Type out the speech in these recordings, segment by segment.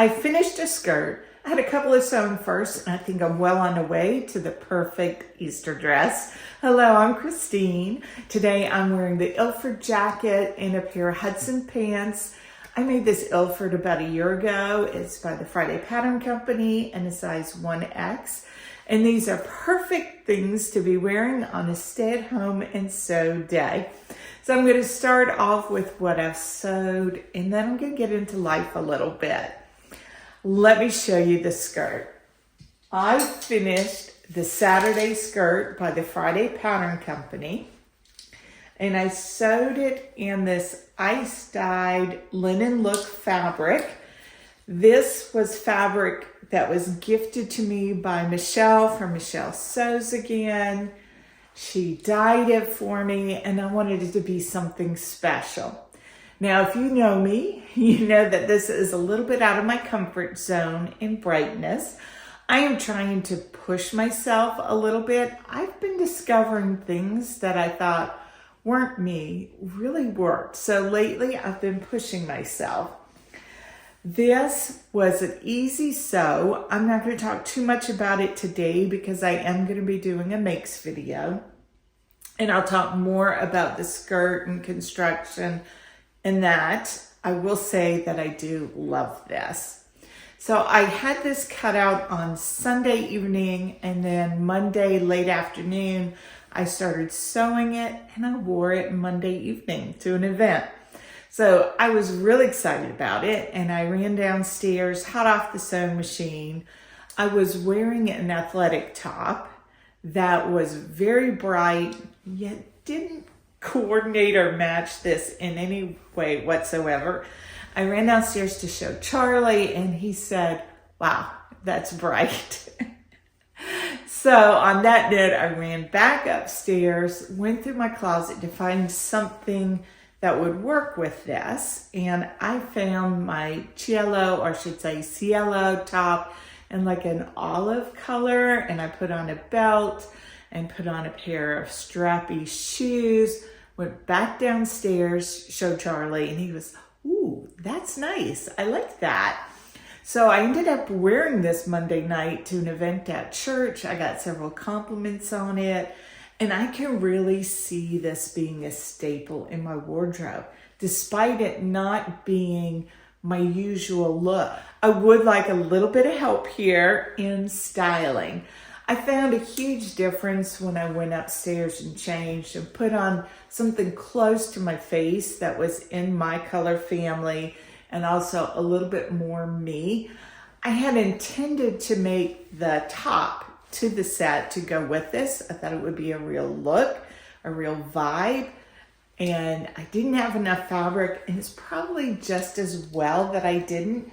I finished a skirt. I had a couple of sewn first, and I think I'm well on the way to the perfect Easter dress. Hello, I'm Christine. Today I'm wearing the Ilford jacket and a pair of Hudson pants. I made this Ilford about a year ago. It's by the Friday Pattern Company and a size 1X. And these are perfect things to be wearing on a stay-at-home and sew day. So I'm going to start off with what I've sewed, and then I'm going to get into life a little bit. Let me show you the skirt. I finished the Saturday skirt by the Friday Pattern Company, and I sewed it in this ice-dyed linen look fabric. This was fabric that was gifted to me by Michelle from Michelle Sews Again. She dyed it for me, and I wanted it to be something special. Now, if you know me, you know that this is a little bit out of my comfort zone in brightness. I am trying to push myself a little bit. I've been discovering things that I thought weren't me really worked. So lately, I've been pushing myself. This was an easy sew. I'm not going to talk too much about it today because I am going to be doing a makes video. And I'll talk more about the skirt and construction and that. I will say that I do love this. So I had this cut out on Sunday evening, and then Monday late afternoon, I started sewing it, and I wore it Monday evening to an event. So I was really excited about it, and I ran downstairs, hot off the sewing machine. I was wearing an athletic top that was very bright, yet didn't coordinate or match this in any way whatsoever. I ran downstairs to show Charlie, and he said, "Wow, that's bright." So on that note, I ran back upstairs, went through my closet to find something that would work with this, and I found my cielo, or I should say cielo top in like an olive color, and I put on a belt and put on a pair of strappy shoes, went back downstairs, showed Charlie, and he was, "Ooh, that's nice. I like that." So I ended up wearing this Monday night to an event at church. I got several compliments on it, and I can really see this being a staple in my wardrobe, despite it not being my usual look. I would like a little bit of help here in styling. I found a huge difference when I went upstairs and changed and put on something close to my face that was in my color family and also a little bit more me. I had intended to make the top to the set to go with this. I thought it would be a real look, a real vibe, and I didn't have enough fabric, and it's probably just as well that I didn't,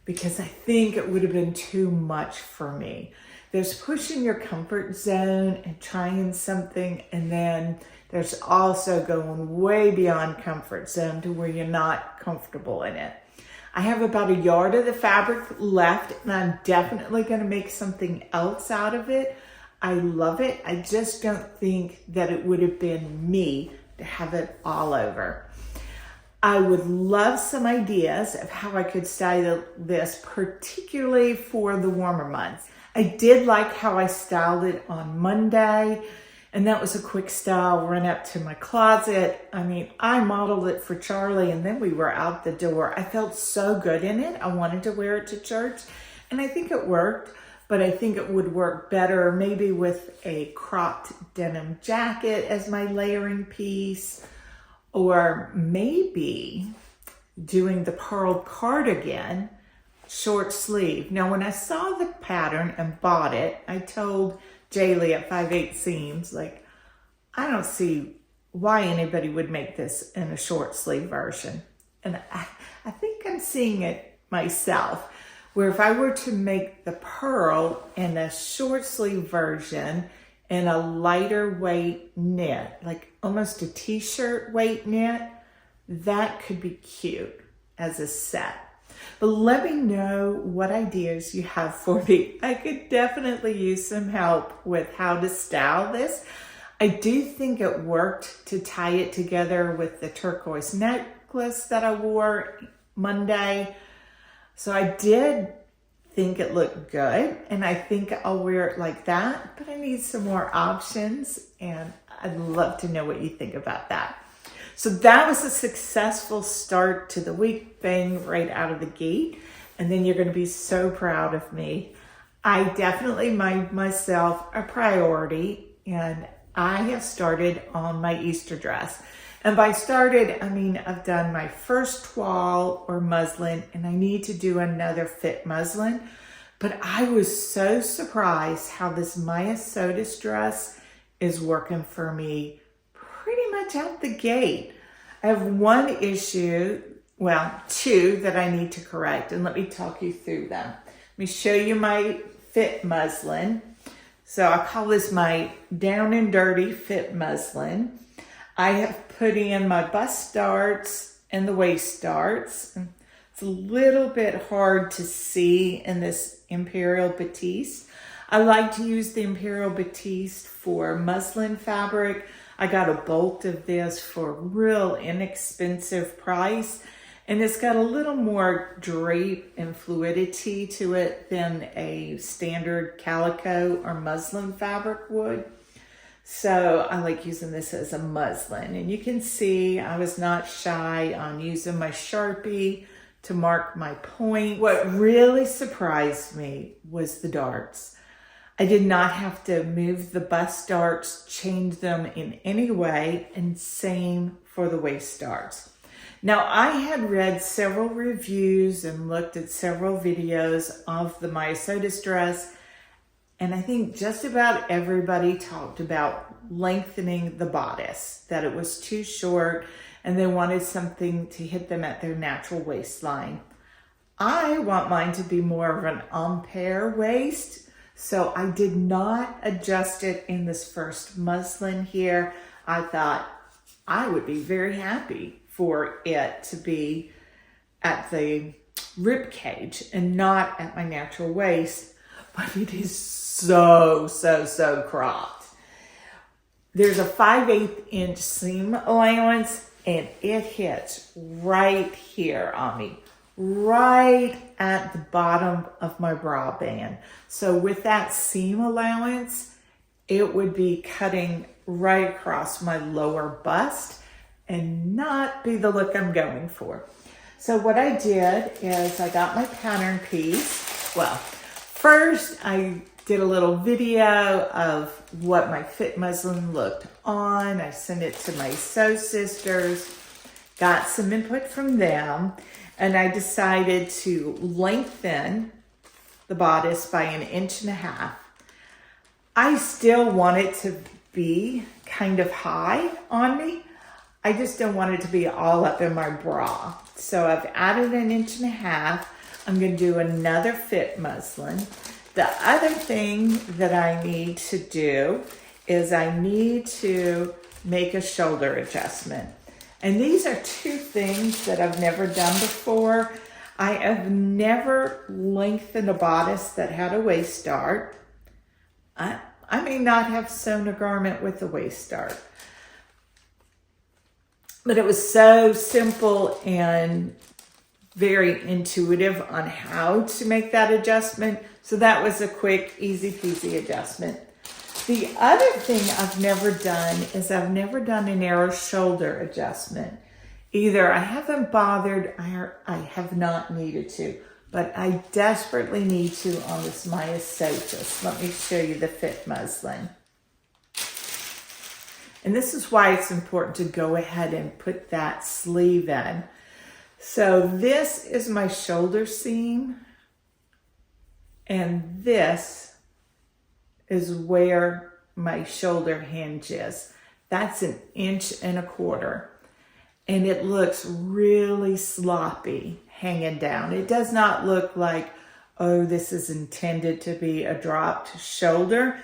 because I think it would have been too much for me. There's pushing your comfort zone and trying something, and then there's also going way beyond comfort zone to where you're not comfortable in it. I have about a yard of the fabric left, and I'm definitely going to make something else out of it. I love it. I just don't think that it would have been me to have it all over. I would love some ideas of how I could style this, particularly for the warmer months. I did like how I styled it on Monday, and that was a quick style run up to my closet. I mean, I modeled it for Charlie, and then we were out the door. I felt so good in it. I wanted to wear it to church, and I think it worked, but I think it would work better maybe with a cropped denim jacket as my layering piece, or maybe doing the pearl cardigan short sleeve. Now, when I saw the pattern and bought it, I told Jaylee at 5/8 Seams, like, I don't see why anybody would make this in a short sleeve version. And I think I'm seeing it myself, where if I were to make the pearl in a short sleeve version in a lighter weight knit, like almost a t-shirt weight knit, that could be cute as a set. But let me know what ideas you have for me. I could definitely use some help with how to style this. I do think it worked to tie it together with the turquoise necklace that I wore Monday. So I did think it looked good, and I think I'll wear it like that, but I need some more options, and I'd love to know what you think about that. So that was a successful start to the week, bang, right out of the gate. And then you're going to be so proud of me. I definitely made myself a priority, and I have started on my Easter dress. And by started, I mean I've done my first toile or muslin, and I need to do another fit muslin. But I was so surprised how this Myosotis dress is working for me pretty much out the gate. I have one issue, well, two that I need to correct, and let me talk you through them. Let me show you my fit muslin. So I call this my down and dirty fit muslin. I have put in my bust darts and the waist darts. It's a little bit hard to see in this Imperial Batiste. I like to use the Imperial Batiste for muslin fabric. I got a bolt of this for a real inexpensive price, and it's got a little more drape and fluidity to it than a standard calico or muslin fabric would. So I like using this as a muslin, and you can see I was not shy on using my Sharpie to mark my point. What really surprised me was the darts. I did not have to move the bust darts, change them in any way, and same for the waist darts. Now, I had read several reviews and looked at several videos of the Myosotis dress, and I think just about everybody talked about lengthening the bodice, that it was too short and they wanted something to hit them at their natural waistline. I want mine to be more of an ampere waist, so I did not adjust it in this first muslin here. I thought I would be very happy for it to be at the rib cage and not at my natural waist, but it is so cropped. There's a 5/8 inch seam allowance, and it hits right here on me, right at the bottom of my bra band. So with that seam allowance, it would be cutting right across my lower bust and not be the look I'm going for. So what I did is I got my pattern piece. Well, first I did a little video of what my fit muslin looked on. I sent it to my sew sisters, got some input from them, and I decided to lengthen the bodice by 1.5 inches. I still want it to be kind of high on me. I just don't want it to be all up in my bra. So I've added 1.5 inches. I'm going to do another fit muslin. The other thing that I need to do is I need to make a shoulder adjustment. And these are two things that I've never done before. I have never lengthened a bodice that had a waist dart. I may not have sewn a garment with a waist dart, but it was so simple and very intuitive on how to make that adjustment. So that was a quick, easy peasy adjustment. The other thing I've never done is I've never done a narrow shoulder adjustment. Either I haven't bothered or I have not needed to, but I desperately need to on this Myosotis. Let me show you the fit muslin. And this is why it's important to go ahead and put that sleeve in. So this is my shoulder seam, and this is where my shoulder hinge is. That's 1.25 inches. And it looks really sloppy hanging down. It does not look like, oh, this is intended to be a dropped shoulder.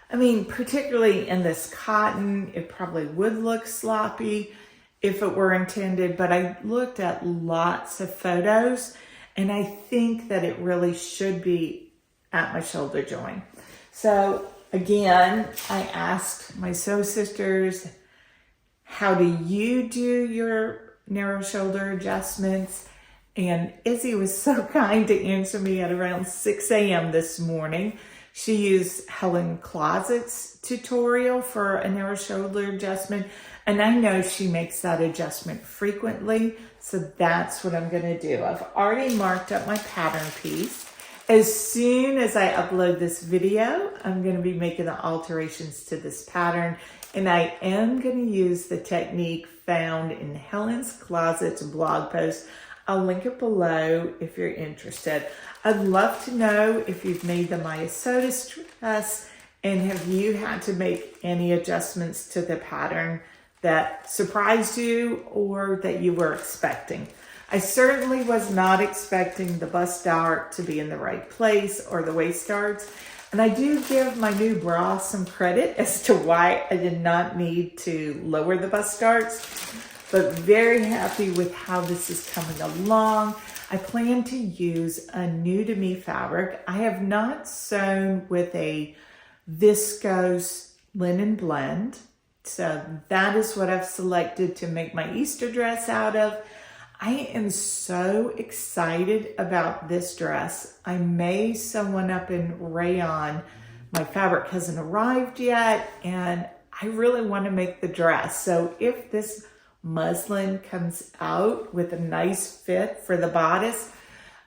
I mean, particularly in this cotton, it probably would look sloppy if it were intended, but I looked at lots of photos and I think that it really should be at my shoulder joint. So again, I asked my sew sisters, how do you do your narrow shoulder adjustments? And Izzy was so kind to answer me at around 6 a.m. this morning. She used Helen Closet's tutorial for a narrow shoulder adjustment. And I know she makes that adjustment frequently. So that's what I'm gonna do. I've already marked up my pattern piece. As soon as I upload this video, I'm gonna be making the alterations to this pattern. And I am gonna use the technique found in Helen's Closet's blog post. I'll link it below if you're interested. I'd love to know if you've made the Myosotis dress and have you had to make any adjustments to the pattern that surprised you or that you were expecting. I certainly was not expecting the bust dart to be in the right place or the waist darts. And I do give my new bra some credit as to why I did not need to lower the bust darts, but very happy with how this is coming along. I plan to use a new to me fabric. I have not sewn with a viscose linen blend. So that is what I've selected to make my Easter dress out of. I am so excited about this dress. I may sew one up in rayon. My fabric hasn't arrived yet, and I really want to make the dress. So if this muslin comes out with a nice fit for the bodice,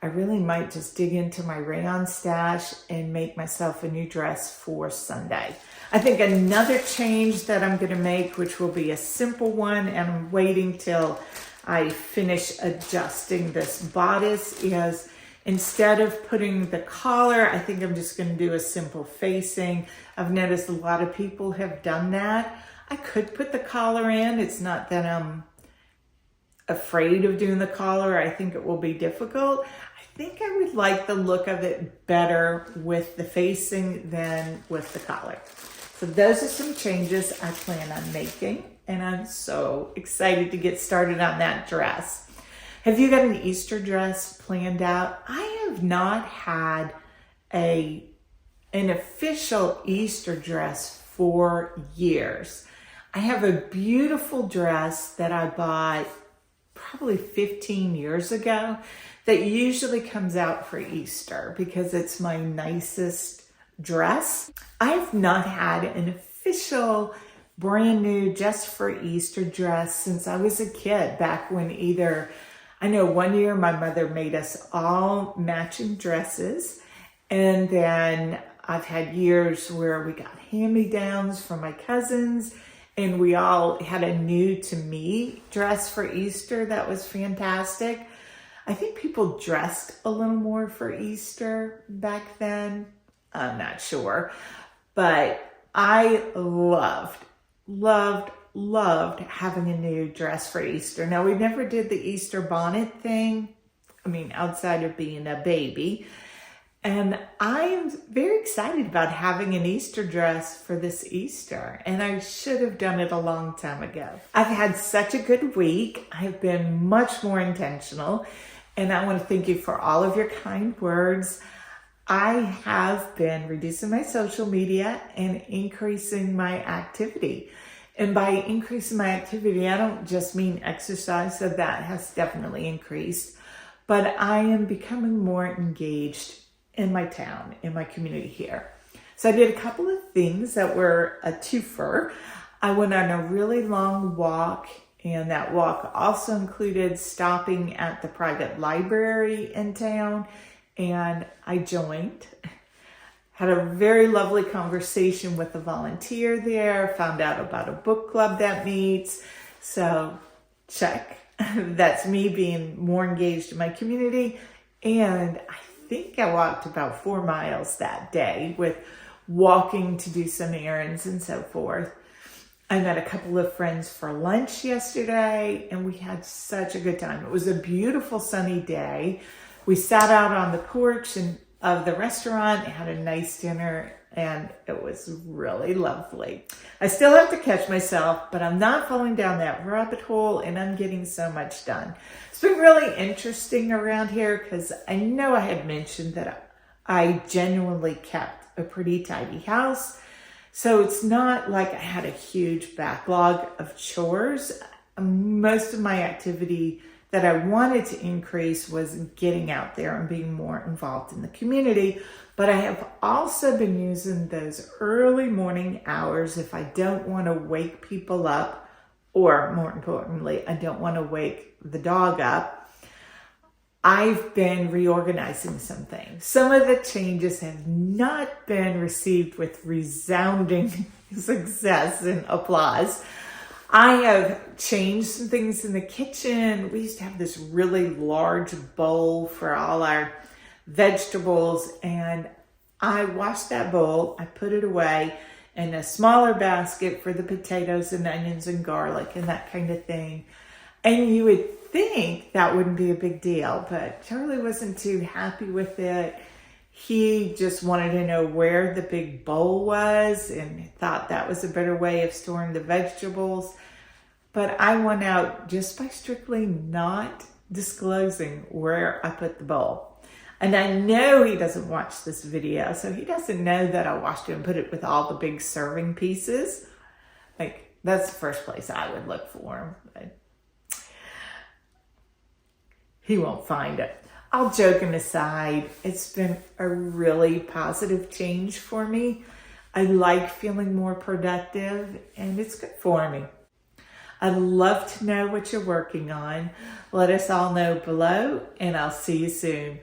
I really might just dig into my rayon stash and make myself a new dress for Sunday. I think another change that I'm going to make, which will be a simple one, and I'm waiting till I finish adjusting this bodice, is instead of putting the collar, I think I'm just going to do a simple facing. I've noticed a lot of people have done that. I could put the collar in. It's not that I'm afraid of doing the collar. I think it will be difficult. I think I would like the look of it better with the facing than with the collar. So those are some changes I plan on making, and I'm so excited to get started on that dress. Have you got an Easter dress planned out? I have not had an official Easter dress for years. I have a beautiful dress that I bought probably 15 years ago that usually comes out for Easter because it's my nicest dress. I've not had an official brand new just for Easter dress since I was a kid, back when I know one year my mother made us all matching dresses, and then I've had years where we got hand-me-downs from my cousins, and we all had a new to me dress for Easter that was fantastic. I think people dressed a little more for Easter back then. I'm not sure, but I loved having a new dress for Easter. Now, we never did the Easter bonnet thing. I mean, outside of being a baby. And I am very excited about having an Easter dress for this Easter. And I should have done it a long time ago. I've had such a good week. I've been much more intentional. And I want to thank you for all of your kind words. I have been reducing my social media and increasing my activity. And by increasing my activity, I don't just mean exercise, so that has definitely increased, but I am becoming more engaged in my town, in my community here. So I did a couple of things that were a twofer. I went on a really long walk, and that walk also included stopping at the private library in town, and I joined. Had a very lovely conversation with a volunteer there, found out about a book club that meets. So check, that's me being more engaged in my community. And I think I walked about 4 miles that day with walking to do some errands and so forth. I met a couple of friends for lunch yesterday, and we had such a good time. It was a beautiful sunny day. We sat out on the porch of the restaurant, had a nice dinner, and it was really lovely. I still have to catch myself, but I'm not falling down that rabbit hole, and I'm getting so much done. It's been really interesting around here because I know I had mentioned that I genuinely kept a pretty tidy house. So it's not like I had a huge backlog of chores. Most of my activity that I wanted to increase was getting out there and being more involved in the community. But I have also been using those early morning hours if I don't want to wake people up, or more importantly, I don't want to wake the dog up. I've been reorganizing some things. Some of the changes have not been received with resounding success and applause. I have changed some things in the kitchen. We used to have this really large bowl for all our vegetables, and I washed that bowl. I put it away in a smaller basket for the potatoes and onions and garlic and that kind of thing. And you would think that wouldn't be a big deal, but Charlie wasn't too happy with it. He just wanted to know where the big bowl was and thought that was a better way of storing the vegetables. But I went out just by strictly not disclosing where I put the bowl. And I know he doesn't watch this video, so he doesn't know that I washed it and put it with all the big serving pieces. Like, that's the first place I would look for him. But he won't find it. All joking aside, it's been a really positive change for me. I like feeling more productive, and it's good for me. I'd love to know what you're working on. Let us all know below, and I'll see you soon.